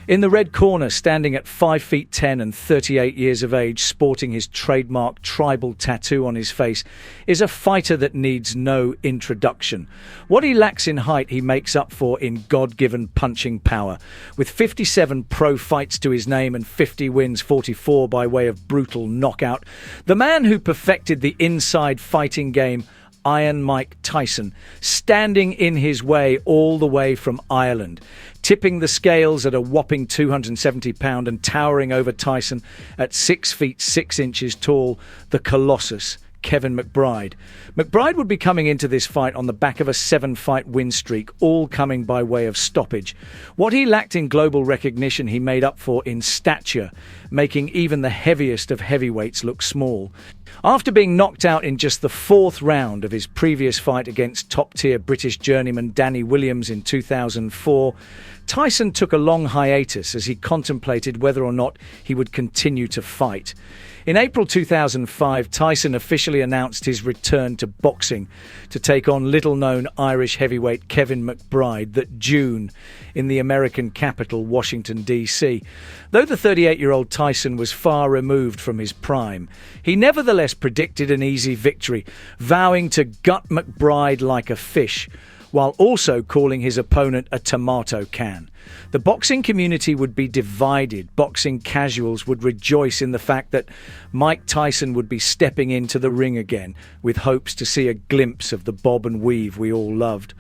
In the red corner, standing at 5 feet 10 and 38 years of age, sporting his trademark tribal tattoo on his face, is a fighter that needs no introduction. What he lacks in height, he makes up for in God-given punching power. With 57 pro fights to his name and 50 wins, 44 by way of brutal knockout, the man who perfected the inside fighting game, Iron Mike Tyson, standing in his way all the way from Ireland, tipping the scales at a whopping 270 pound and towering over Tyson at 6 feet 6 inches tall, the Colossus, Kevin McBride. McBride would be coming into this fight on the back of a 7-fight win streak, all coming by way of stoppage. What he lacked in global recognition, he made up for in stature, making even the heaviest of heavyweights look small. After being knocked out in just the 4th round of his previous fight against top-tier British journeyman Danny Williams in 2004, Tyson took a long hiatus as he contemplated whether or not he would continue to fight. In April 2005, Tyson officially announced his return to boxing to take on little-known Irish heavyweight Kevin McBride that June in the American capital, Washington, D.C. Though the 38-year-old Tyson was far removed from his prime, he nevertheless predicted an easy victory, vowing to gut McBride like a fish, while also calling his opponent a tomato can. The boxing community would be divided. Boxing casuals would rejoice in the fact that Mike Tyson would be stepping into the ring again, with hopes to see a glimpse of the bob and weave we all loved.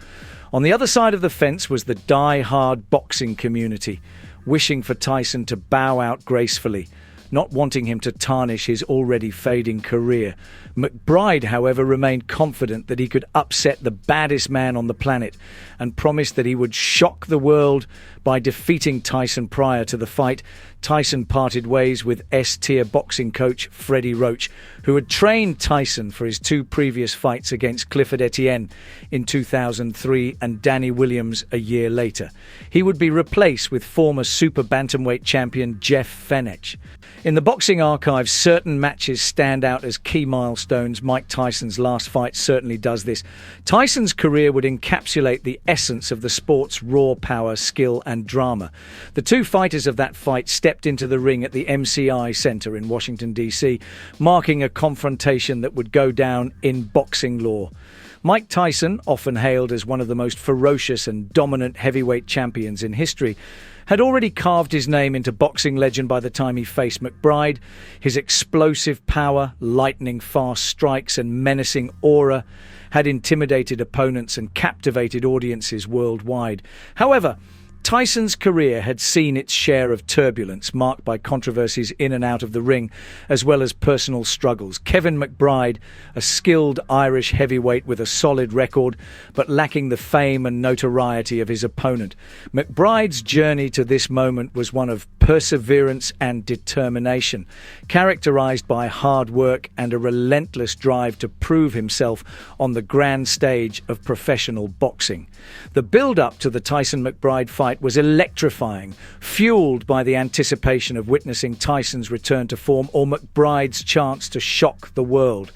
On the other side of the fence was the die-hard boxing community, wishing for Tyson to bow out gracefully, not wanting him to tarnish his already fading career. McBride, however, remained confident that he could upset the baddest man on the planet and promised that he would shock the world by defeating Tyson prior to the fight. Tyson parted ways with S-tier boxing coach Freddie Roach, who had trained Tyson for his 2 previous fights against Clifford Etienne in 2003 and Danny Williams a year later. He would be replaced with former super bantamweight champion Jeff Fenech. In the boxing archives, certain matches stand out as key milestones. Mike Tyson's last fight certainly does this. Tyson's career would encapsulate the essence of the sport's raw power, skill and drama. The 2 fighters of that fight stepped into the ring at the MCI Center in Washington, D.C., marking a confrontation that would go down in boxing lore. Mike Tyson, often hailed as one of the most ferocious and dominant heavyweight champions in history, had already carved his name into boxing legend by the time he faced McBride. His explosive power, lightning-fast strikes and menacing aura had intimidated opponents and captivated audiences worldwide. However, Tyson's career had seen its share of turbulence, marked by controversies in and out of the ring, as well as personal struggles. Kevin McBride, a skilled Irish heavyweight with a solid record, but lacking the fame and notoriety of his opponent. McBride's journey to this moment was one of perseverance and determination, characterized by hard work and a relentless drive to prove himself on the grand stage of professional boxing. The build-up to the Tyson-McBride fight was electrifying, fueled by the anticipation of witnessing Tyson's return to form or McBride's chance to shock the world.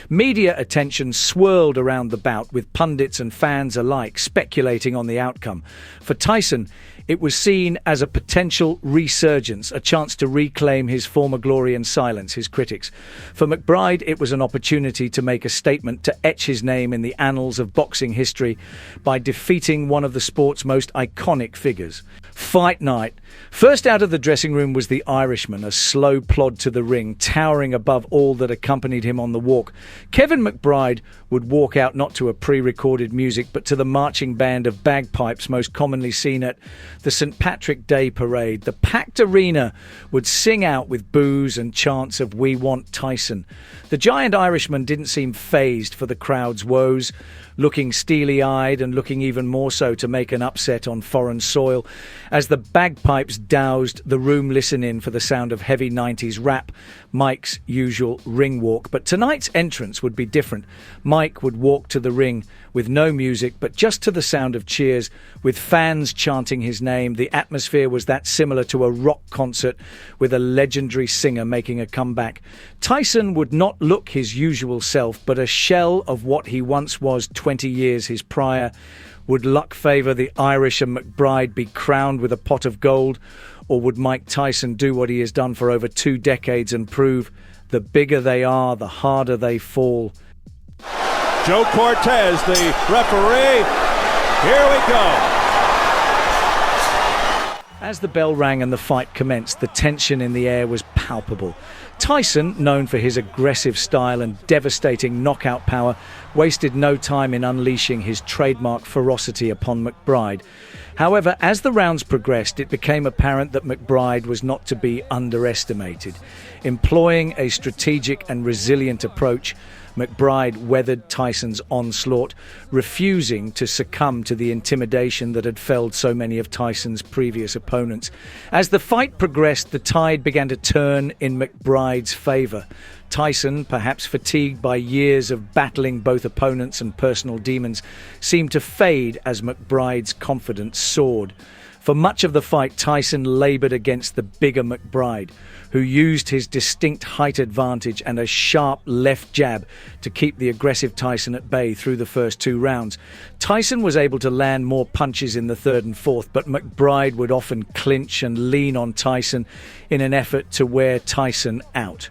Media attention swirled around the bout, with pundits and fans alike speculating on the outcome. For Tyson, it was seen as a potential resurgence, a chance to reclaim his former glory and silence his critics. For McBride, it was an opportunity to make a statement, to etch his name in the annals of boxing history by defeating one of the sport's most iconic figures. Fight night. First out of the dressing room was the Irishman, a slow plod to the ring, towering above all that accompanied him on the walk. Kevin McBride would walk out not to a pre-recorded music, but to the marching band of bagpipes most commonly seen at the St. Patrick Day Parade. The packed arena would sing out with boos and chants of "We want Tyson." The giant Irishman didn't seem fazed for the crowd's woes, looking steely-eyed and looking even more so to make an upset on foreign soil. As the bagpipes doused the room, listening for the sound of heavy 90s rap, Mike's usual ring walk. But tonight's entrance would be different. Mike would walk to the ring with no music, but just to the sound of cheers, with fans chanting his name. The atmosphere was that similar to a rock concert, with a legendary singer making a comeback. Tyson would not look his usual self, but a shell of what he once was 20 years his prior, Would luck favour the Irish and McBride be crowned with a pot of gold? Or would Mike Tyson do what he has done for over 2 decades and prove the bigger they are, the harder they fall? Joe Cortez, the referee. Here we go. As the bell rang and the fight commenced, the tension in the air was palpable. Tyson, known for his aggressive style and devastating knockout power, wasted no time in unleashing his trademark ferocity upon McBride. However, as the rounds progressed, it became apparent that McBride was not to be underestimated. Employing a strategic and resilient approach, McBride weathered Tyson's onslaught, refusing to succumb to the intimidation that had felled so many of Tyson's previous opponents. As the fight progressed, the tide began to turn in McBride's favour. Tyson, perhaps fatigued by years of battling both opponents and personal demons, seemed to fade as McBride's confidence soared. For much of the fight, Tyson laboured against the bigger McBride, who used his distinct height advantage and a sharp left jab to keep the aggressive Tyson at bay through the first 2 rounds. Tyson was able to land more punches in the 3rd and 4th, but McBride would often clinch and lean on Tyson in an effort to wear Tyson out.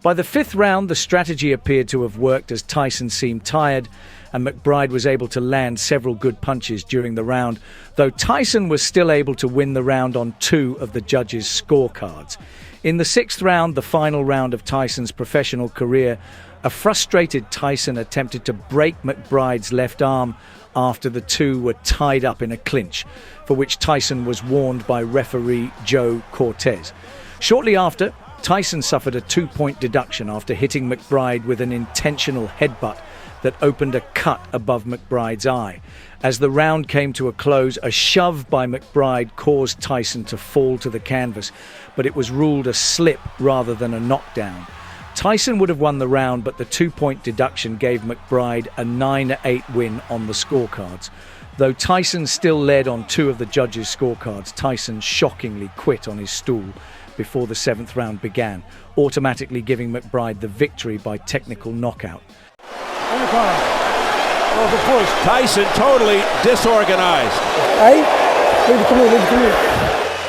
By the 5th round, the strategy appeared to have worked as Tyson seemed tired, and McBride was able to land several good punches during the round, though Tyson was still able to win the round on 2 of the judges' scorecards. In the 6th round, the final round of Tyson's professional career, a frustrated Tyson attempted to break McBride's left arm after the two were tied up in a clinch, for which Tyson was warned by referee Joe Cortez. Shortly after, Tyson suffered a 2-point deduction after hitting McBride with an intentional headbutt that opened a cut above McBride's eye. As the round came to a close, a shove by McBride caused Tyson to fall to the canvas, but it was ruled a slip rather than a knockdown. Tyson would have won the round, but the 2-point deduction gave McBride a 9-8 win on the scorecards. Though Tyson still led on 2 of the judges' scorecards, Tyson shockingly quit on his stool before the 7th round began, automatically giving McBride the victory by technical knockout. Tyson totally disorganized.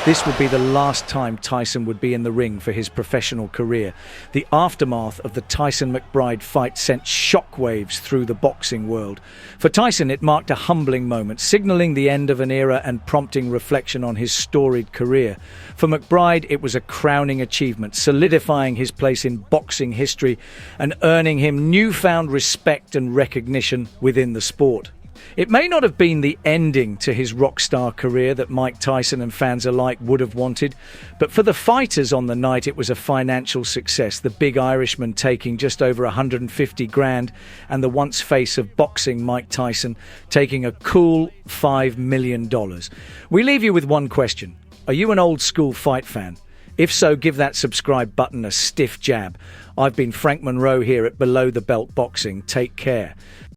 This would be the last time Tyson would be in the ring for his professional career. The aftermath of the Tyson-McBride fight sent shockwaves through the boxing world. For Tyson, it marked a humbling moment, signalling the end of an era and prompting reflection on his storied career. For McBride, it was a crowning achievement, solidifying his place in boxing history and earning him newfound respect and recognition within the sport. It may not have been the ending to his rock star career that Mike Tyson and fans alike would have wanted, but for the fighters on the night it was a financial success, the big Irishman taking just over 150 grand and the once face of boxing Mike Tyson taking a cool $5 million. We leave you with one question. Are you an old school fight fan? If so, give that subscribe button a stiff jab. I've been Frank Monroe here at Below the Belt Boxing. Take care.